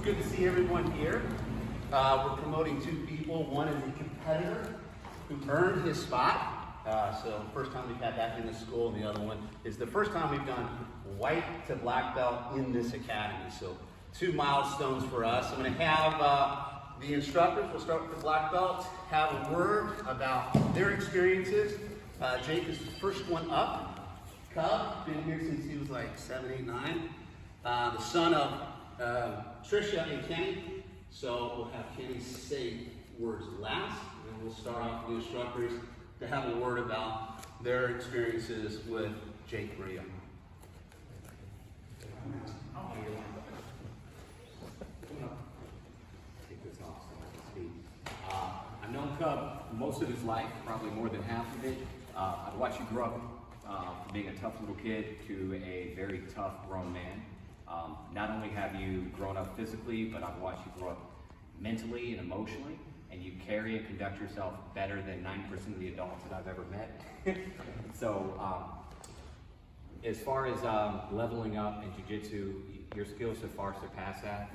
Good to see everyone here. We're promoting two people. One is a competitor who earned his spot. So first time we've had that in the school, and the other one is the first time we've done white to black belt in this academy. So 2 milestones for us. I'm going to have the instructors, we'll start with the black belts, have a word about their experiences. Jake is the first one up. Cub, been here since he was like 7, 8, 9. The son of Tricia and Kenny. So we'll have Kenny say words last, and we'll start off with the instructors to have a word about their experiences with Jake Bria. Take this off so I can speak. I've known Cub most of his life, probably more than half of it. I've watched you grow up from being a tough little kid to a very tough grown man. Not only have you grown up physically, but I've watched you grow up mentally and emotionally, and you carry and conduct yourself better than 90% of the adults that I've ever met. So, as far as leveling up in jiu-jitsu, your skills have far surpassed that.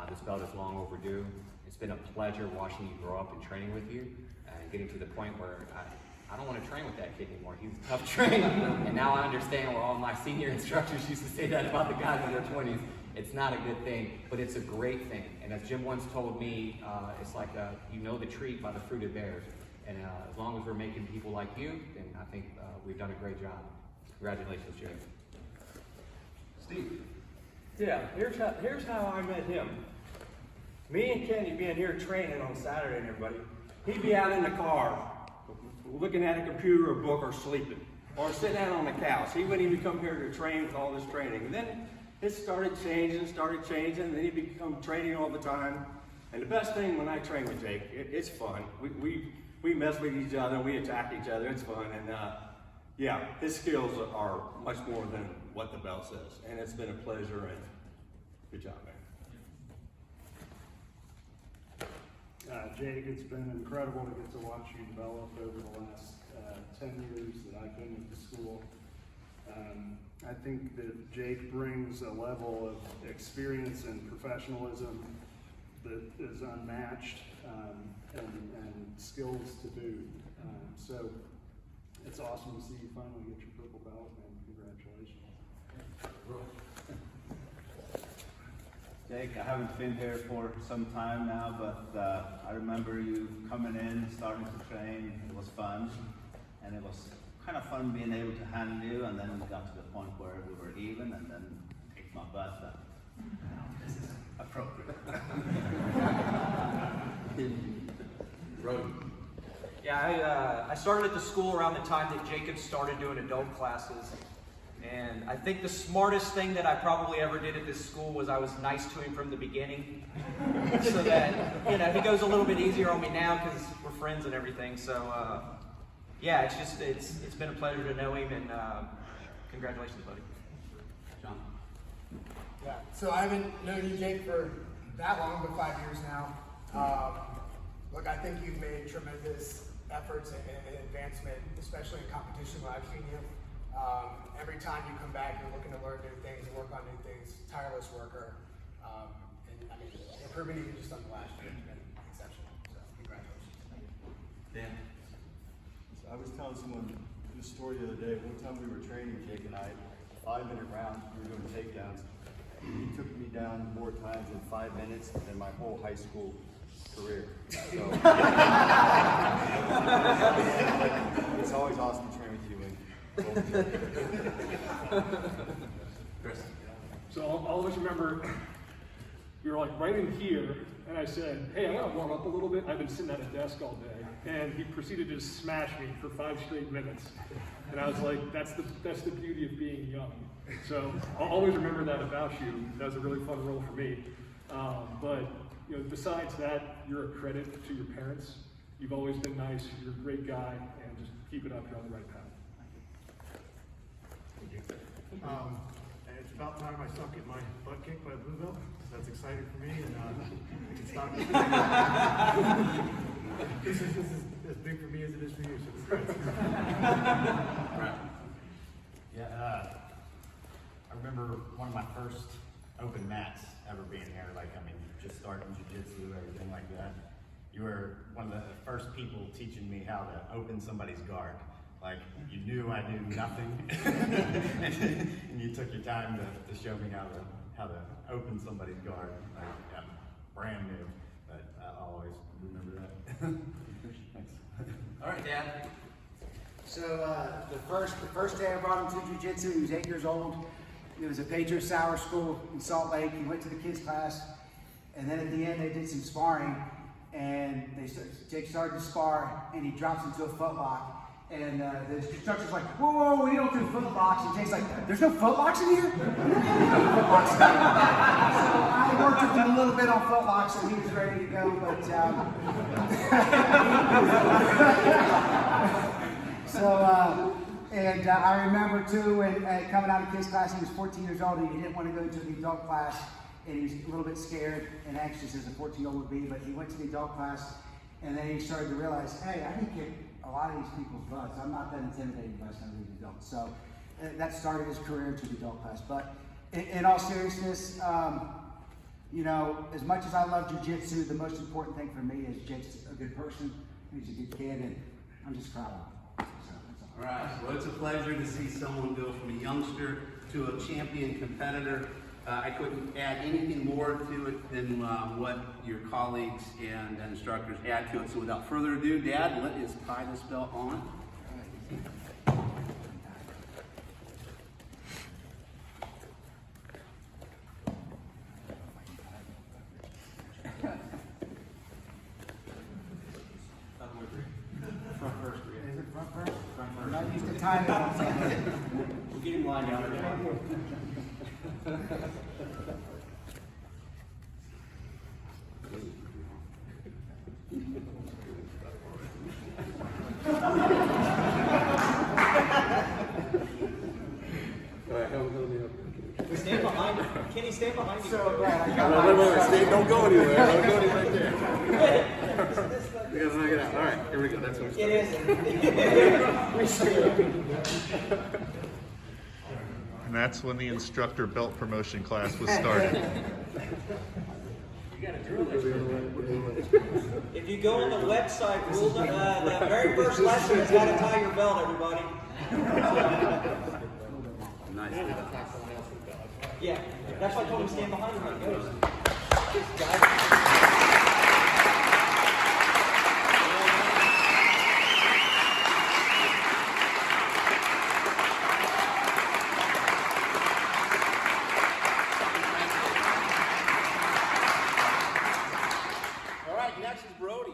This belt is long overdue. It's been a pleasure watching you grow up and training with you, and getting to the point where I don't want to train with that kid anymore. He's a tough trainer, and now I understand where all my senior instructors used to say that about the guys in their 20s. It's not a good thing, but it's a great thing. And as Jim once told me, it's like you know the tree by the fruit it bears. And as long as we're making people like you, then I think we've done a great job. Congratulations, Jim. Steve. Yeah, here's how I met him. Me and Kenny being here training on Saturday and everybody, he'd be out in the car looking at a computer or book or sleeping or sitting down on the couch. He wouldn't even come here to train with all this training. And then it started changing, and then he become training all the time. And the best thing when I train with Jake, it's fun. We mess with each other, we attack each other, it's fun. And yeah, his skills are much more than what the belt says. And it's been a pleasure, and good job, man. Jake, it's been incredible to get to watch you develop over the last 10 years that I've been with the school. I think that Jake brings a level of experience and professionalism that is unmatched, and skills to boot. So it's awesome to see you finally get your purple belt, and congratulations. Jake, I haven't been here for some time now, but I remember you coming in, starting to train. It was fun, and it was kind of fun being able to handle you, and then we got to the point where we were even, and then kicked my butt. This is appropriate. Yeah, I started at the school around the time that Jacob started doing adult classes. And I think the smartest thing that I probably ever did at this school was I was nice to him from the beginning. So that, he goes a little bit easier on me now because we're friends and everything. So, yeah, it's been a pleasure to know him, and congratulations, buddy. John. Yeah, so I haven't known you, Jake, for that long, but 5 years now. Look, I think you've made tremendous efforts and advancement, especially in competition when I've seen you. Every time you come back, you're looking to learn new things and work on new things. Tireless worker. And I mean, improvement even just on the last year has been exceptional. So congratulations. Dan. So I was telling someone this story the other day. One time we were training, Jake and I, 5-minute rounds. We were doing takedowns. He took me down more times in 5 minutes than my whole high school career. So it's always awesome to train with you. Chris. So I'll always remember, we were like right in here, and I said, hey, I gotta warm up a little bit. I've been sitting at a desk all day. And he proceeded to just smash me for 5 straight minutes. And I was like, that's the beauty of being young. So I'll always remember that about you. That was a really fun role for me. But besides that, you're a credit to your parents. You've always been nice, you're a great guy, and just keep it up, you're on the right path. And it's about time I stopped getting my butt kicked by a blue belt. That's exciting for me, and I can stop. This is as big for me as it is for you, so congrats. Right. Yeah, I remember one of my first open mats ever being here. Like, I mean, just starting jiu-jitsu, everything like that. You were one of the first people teaching me how to open somebody's guard. Like, you knew I knew nothing, and you took your time to show me how to open somebody's guard. Like, I'm brand new, but I'll always remember that. Thanks. All right, Dad. So the first day I brought him to jiu-jitsu, he was 8 years old. It was a Pedro Sauer school in Salt Lake. He went to the kids class, and then at the end they did some sparring, and Jake started to spar, and he drops into a footlock. And the instructor's like, whoa, whoa, we don't do footlocks. And Jake's like, there's no footlocks in here? Footlocks. So I worked with him a little bit on footlocks, and he was ready to go. But I remember too, when coming out of kids class, he was 14 years old, and he didn't want to go into the adult class, and he was a little bit scared and anxious as a 14-year-old would be. But he went to the adult class, and then he started to realize, hey, I can kick a lot of these people's butts. I'm not that intimidated by some of these adults. So that started his career into the adult class. But in all seriousness, you know, as much as I love jiu-jitsu, the most important thing for me is Jake's a good person. He's a good kid, and I'm just proud of him. So, that's all. All right, well, it's a pleasure to see someone go from a youngster to a champion competitor. I couldn't add anything more to it than what your colleagues and instructors add to it. So without further ado, Dad, let us tie this belt on. Front first? I'm not used to timing. We'll get him lined out again. Stand behind him. Kenny, stand behind you. So glad I got Wait, don't go anywhere. Don't go anywhere right there. You guys knock it out. All right, here we go. That's what It is. And that's when the instructor belt promotion class was started. If you go on the website, rule the very first lesson is how to tie your belt, everybody. Nice. Yeah, that's why I told him to stand behind him when he goes. All right, next is Brody.